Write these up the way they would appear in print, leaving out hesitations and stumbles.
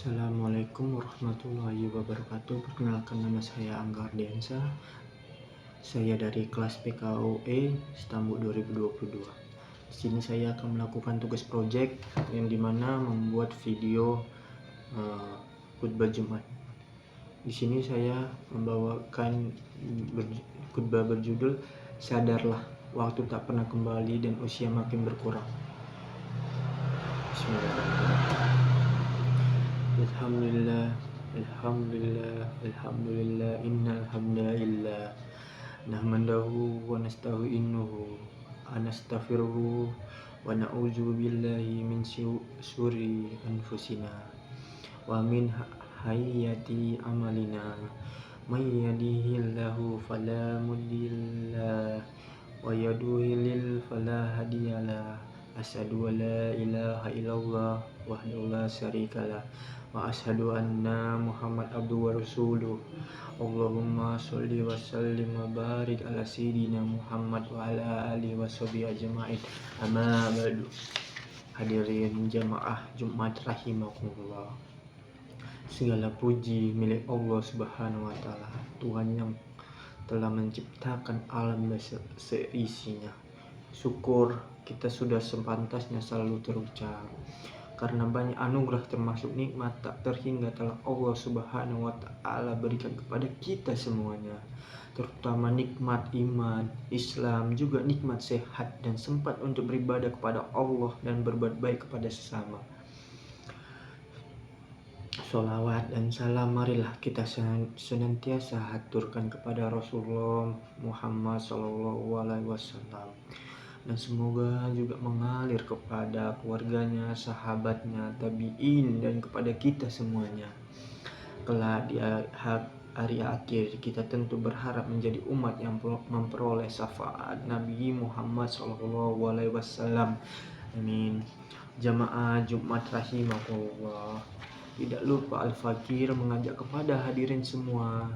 Assalamualaikum warahmatullahi wabarakatuh. Perkenalkan, nama saya Angga Ardiansa. Saya dari kelas PKOE Stambu 2022. Di sini saya akan melakukan tugas proyek yang dimana membuat video khutbah Jumat. Di sini saya membawakan khutbah berjudul "Sadarlah, waktu tak pernah kembali dan usia makin berkurang". Bismillahirrahmanirrahim. Alhamdulillah, alhamdulillah, alhamdulillah, innal hamdalillah nahmaduhu wa nasta'inuhu wa nastaghfiruhu wa na'udzu billahi min syururi anfusina wa min hayati amalina may yahdihillahu fala mudilla wa yudlil fala hadiyalah. Asyhadu an la ilaha illallah wahdahu la syarikalah wa asyhadu anna Muhammad abduhu wa rasuluh. Allahumma sholli wa sallim wa barik ala sayyidina Muhammad wa ala alihi wa sahbihi ajma'in. Amma ba'du. Hadirin jamaah Jumat rahimakumullah. Segala puji milik Allah Subhanahu wa taala, Tuhan yang telah menciptakan alam seisinya. Syukur kita sudah sepantasnya selalu terucap, karena banyak anugerah termasuk nikmat tak terhingga telah Allah Subhanahu wa taala berikan kepada kita semuanya, terutama nikmat iman, Islam, juga nikmat sehat dan sempat untuk beribadah kepada Allah dan berbuat baik kepada sesama. Sholawat dan salam marilah kita senantiasa haturkan kepada Rasulullah Muhammad SAW, dan semoga juga mengalir kepada keluarganya, sahabatnya, tabi'in, dan kepada kita semuanya. Kelak di hari akhir kita tentu berharap menjadi umat yang memperoleh syafaat Nabi Muhammad SAW. Amin. Jamaah Jumat rahimakumullah. Tidak lupa Al-Fakir mengajak kepada hadirin semua,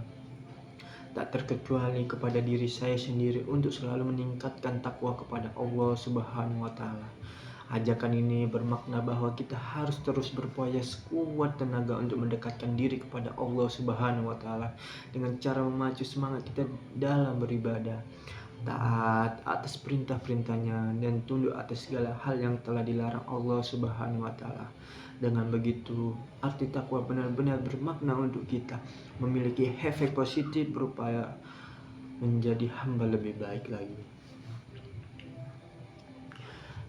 tak terkecuali kepada diri saya sendiri, untuk selalu meningkatkan takwa kepada Allah Subhanahu wa taala. Ajakan ini bermakna bahwa kita harus terus berupaya sekuat tenaga untuk mendekatkan diri kepada Allah Subhanahu wa taala dengan cara memacu semangat kita dalam beribadah, taat atas perintah-perintahnya, dan tunduk atas segala hal yang telah dilarang Allah Subhanahu wa taala. Dengan begitu, arti takwa benar-benar bermakna untuk kita memiliki efek positif berupaya menjadi hamba lebih baik lagi.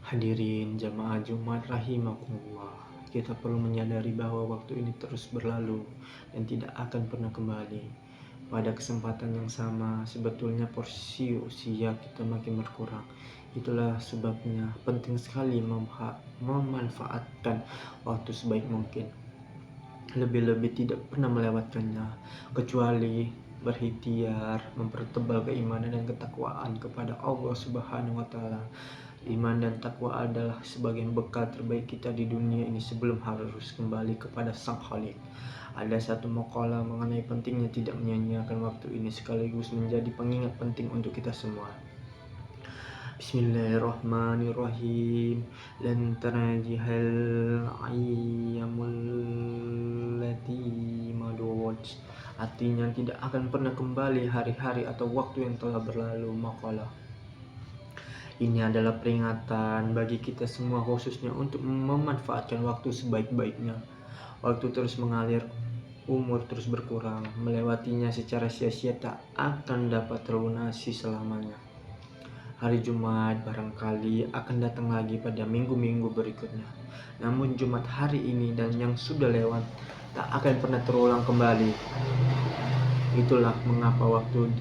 Hadirin jamaah Jumat rahimakumullah, kita perlu menyadari bahwa waktu ini terus berlalu dan tidak akan pernah kembali. Pada kesempatan yang sama, sebetulnya porsi usia kita makin berkurang. Itulah sebabnya penting sekali memanfaatkan waktu sebaik mungkin. Lebih-lebih tidak pernah melewatkannya, kecuali berikhtiar mempertebal keimanan dan ketakwaan kepada Allah Subhanahu wa taala. Iman dan takwa adalah sebagian bekal terbaik kita di dunia ini sebelum harus kembali kepada Sang Khalik. Ada satu makalah mengenai pentingnya tidak menyia-nyiakan waktu ini, sekaligus menjadi pengingat penting untuk kita semua. Bismillahirrahmanirrahim. Lan tanajihal ayyamul lati madawat. Artinya tidak akan pernah kembali hari-hari atau waktu yang telah berlalu. Makalah ini adalah peringatan bagi kita semua, khususnya untuk memanfaatkan waktu sebaik-baiknya. Waktu terus mengalir, umur terus berkurang. Melewatinya secara sia-sia tak akan dapat terlunasi selamanya. Hari Jumat barangkali akan datang lagi pada minggu-minggu berikutnya. Namun Jumat hari ini dan yang sudah lewat tak akan pernah terulang kembali. Itulah mengapa waktu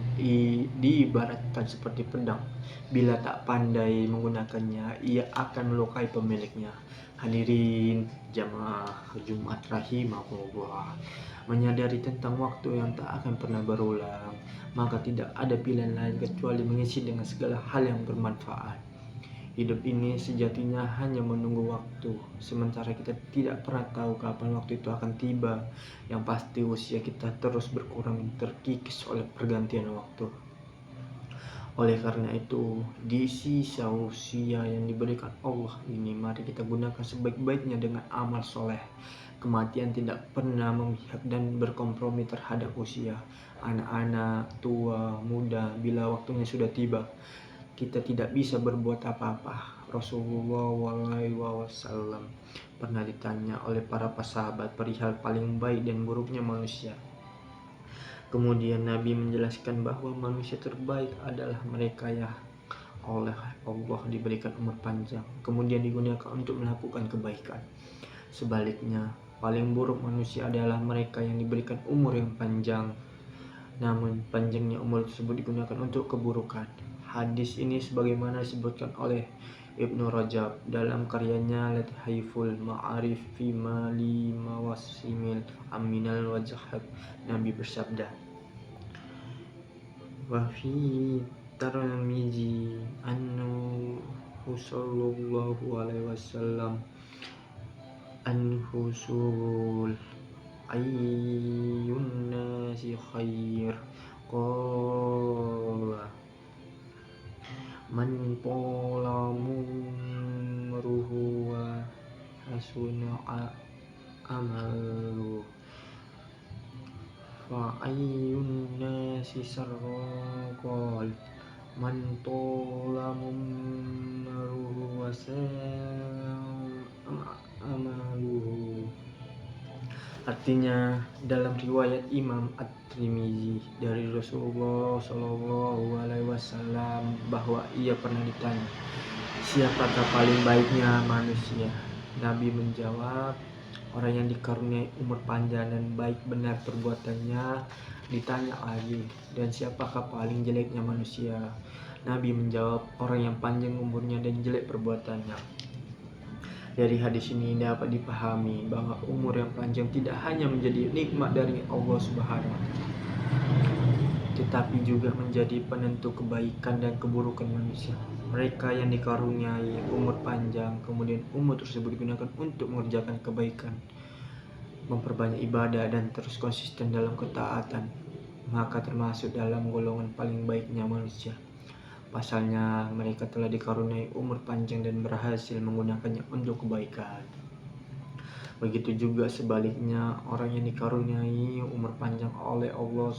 diibaratkan seperti pedang. Bila tak pandai menggunakannya, ia akan melukai pemiliknya. Hadirin jamaah Jumat rahimakumullah, menyadari tentang waktu yang tak akan pernah berulang, maka tidak ada pilihan lain kecuali mengisi dengan segala hal yang bermanfaat. Hidup ini sejatinya hanya menunggu waktu, sementara kita tidak pernah tahu kapan waktu itu akan tiba. Yang pasti usia kita terus berkurang, terkikis oleh pergantian waktu. Oleh karena itu, di sisa usia yang diberikan Allah ini, mari kita gunakan sebaik-baiknya dengan amal soleh, Kematian tidak pernah memihak dan berkompromi terhadap usia. Anak-anak, tua, muda, bila waktunya sudah tiba, kita tidak bisa berbuat apa-apa. Rasulullah SAW pernah ditanya oleh para sahabat perihal paling baik dan buruknya manusia. Kemudian Nabi menjelaskan bahwa manusia terbaik adalah mereka yang oleh Allah diberikan umur panjang, kemudian digunakan untuk melakukan kebaikan. Sebaliknya, paling buruk manusia adalah mereka yang diberikan umur yang panjang, namun panjangnya umur tersebut digunakan untuk keburukan. Hadis ini sebagaimana disebutkan oleh Ibnu Rajab dalam karyanya Lataiful Ma'arif fi Mali Mawasimil Aminal Wajhab. Nabi bersabda, wa fi Tirmizi annahu sallallahu alaihi wasallam anhusul ayyun nasi khair qala man tola mumruhu wa hasuna amalu fa ayyun nasi sarra qala man tola mumruhu wa amaluhu. Artinya dalam riwayat Imam At-Tirmizi dari Rasulullah Shallallahu Alaihi Wasallam bahwa ia pernah ditanya, siapakah paling baiknya manusia? Nabi menjawab, orang yang dikaruniai umur panjang dan baik benar perbuatannya. Ditanya lagi, dan siapakah paling jeleknya manusia? Nabi menjawab, orang yang panjang umurnya dan jelek perbuatannya. Dari hadis ini dapat dipahami bahwa umur yang panjang tidak hanya menjadi nikmat dari Allah Subhanahu wa Ta'ala, tetapi juga menjadi penentu kebaikan dan keburukan manusia. Mereka yang dikaruniai umur panjang, kemudian umur tersebut digunakan untuk mengerjakan kebaikan, memperbanyak ibadah dan terus konsisten dalam ketaatan, maka termasuk dalam golongan paling baiknya manusia. Pasalnya mereka telah dikaruniai umur panjang dan berhasil menggunakannya untuk kebaikan. Begitu juga sebaliknya, orang yang dikaruniai umur panjang oleh Allah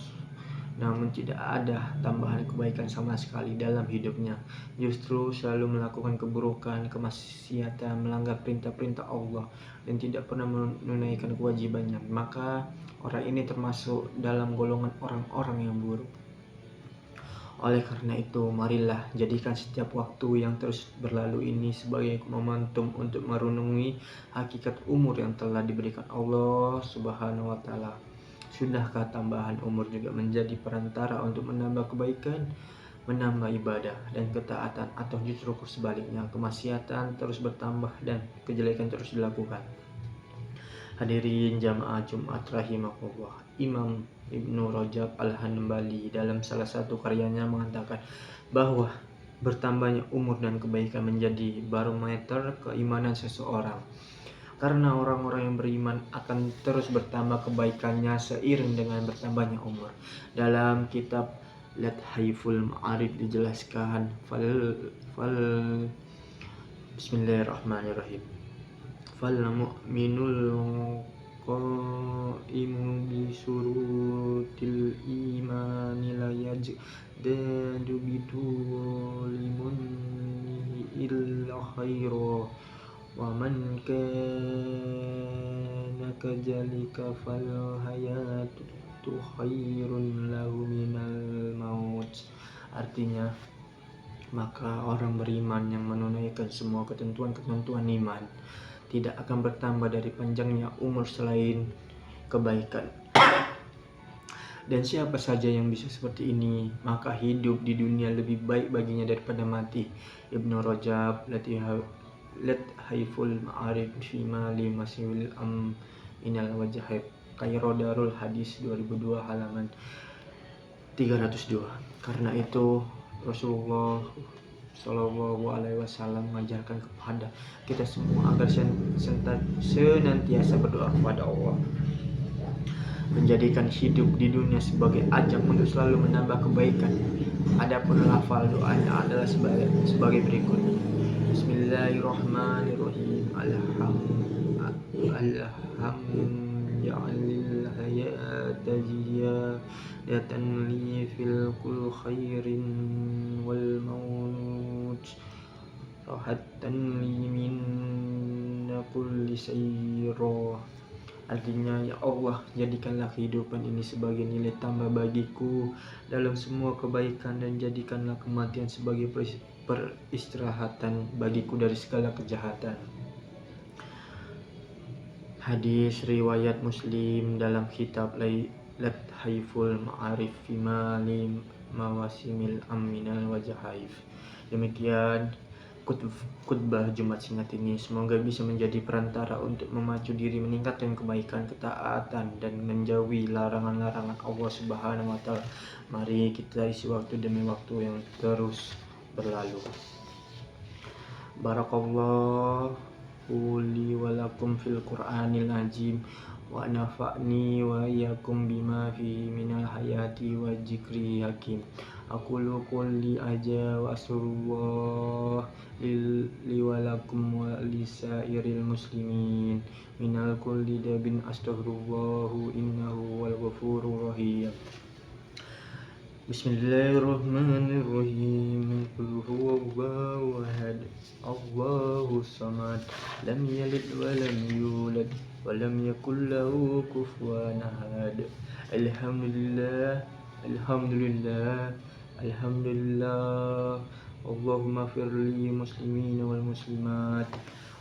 namun tidak ada tambahan kebaikan sama sekali dalam hidupnya, justru selalu melakukan keburukan, kemaksiatan, melanggar perintah-perintah Allah dan tidak pernah menunaikan kewajibannya, maka orang ini termasuk dalam golongan orang-orang yang buruk. Oleh karena itu, marilah jadikan setiap waktu yang terus berlalu ini sebagai momentum untuk merenungi hakikat umur yang telah diberikan Allah Subhanahu wa Ta'ala. Sudahkah tambahan umur juga menjadi perantara untuk menambah kebaikan, menambah ibadah dan ketaatan, atau justru sebaliknya, kemaksiatan terus bertambah dan kejelekan terus dilakukan? Hadirin jamaah Jumat rahimakumullah, Imam Ibnu Rajab Al-Hanbali dalam salah satu karyanya mengatakan bahwa bertambahnya umur dan kebaikan menjadi barometer keimanan seseorang, karena orang-orang yang beriman akan terus bertambah kebaikannya seiring dengan bertambahnya umur. Dalam kitab Lataiful Ma'arif dijelaskan, Bismillahirrahmanirrahim, fal mu'minul qaimu bi surutil imani la yajdadu bidulimun illa khaira wa man kana kajalika fal hayatu khairun lahu minal maut. Artinya, maka orang beriman yang menunaikan semua ketentuan-ketentuan iman tidak akan bertambah dari panjangnya umur selain kebaikan. Dan siapa saja yang bisa seperti ini, maka hidup di dunia lebih baik baginya daripada mati. Ibnu Rajab Lataiful Ma'arif fi Mali Masimil Aminal Wajhab, Kairo Darul Hadis 2002 halaman 302. Karena itu Rasulullah Shallallahu Alaihi Wasallam mengajarkan kepada kita semua agar senantiasa berdoa kepada Allah, menjadikan hidup di dunia sebagai ajang untuk selalu menambah kebaikan. Adapun lafal doanya adalah sebagai berikut: Bismillahirrahmanirrahim. ألهم يعل الحياة زيادة لي في كل خير والموت راحة لي من كل سيرة. Artinya, ya Allah, jadikanlah kehidupan ini sebagai nilai tambah bagiku dalam semua kebaikan, dan jadikanlah kematian sebagai peristirahatan bagiku dari segala kejahatan. Hadis riwayat Muslim dalam kitab Lailat Haiful Ma'arif Fima li Mawasimil Aminal Wajahaif. Demikian khutbah Jumat singkat ini, semoga bisa menjadi perantara untuk memacu diri meningkatkan kebaikan, ketaatan, dan menjauhi larangan-larangan Allah Subhanahu wa Ta'ala. Mari kita isi waktu demi waktu yang terus berlalu. Barakallahu li wa lakum fil Qur'anil azim, wa nafa'ni wa iyyakum bima fi minal hayati wa dzikri hakim. Aqulu qouli aja wa astaghfirullah li wa lakum wa lisairil muslimin minal kulli dambin astaghfirullahu innahu wal ghafurur rahim. Bismillahirrahmanirrahim. Qul huwallahu ahad, Allahus samad, lam yalid wa lam yulad wa lam yakul lahu kufuwan ahad. Alhamdulillah, alhamdulillah, alhamdulillah. Allahumma firli muslimin wal muslimat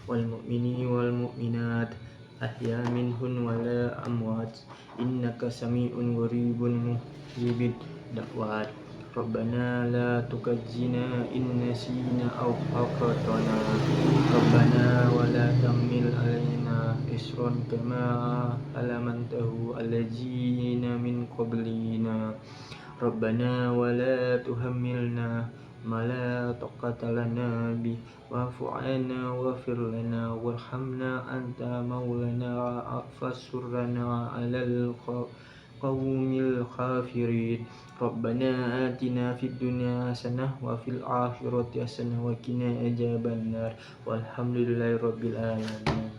wal mu'minin wal mu'minat ahya minhum wa la amwat, innaka sami'un qaribun mujibid da'wat. Rabbana la tukazzina in nasina aw akhtana, Rabbana wa la tahmil alaina isran kama halamantahu allazina min qablina, Rabbana wa la tuhammilna ma la taqata lana bi, wa'fu 'anna waghfir lana warhamna anta maulana fansurna 'alal qawmil kafirin. Rabbana atina fid dunya hasanah wa fil akhirati hasanah wa qina adzabannar. Walhamdulillahi rabbil alamin.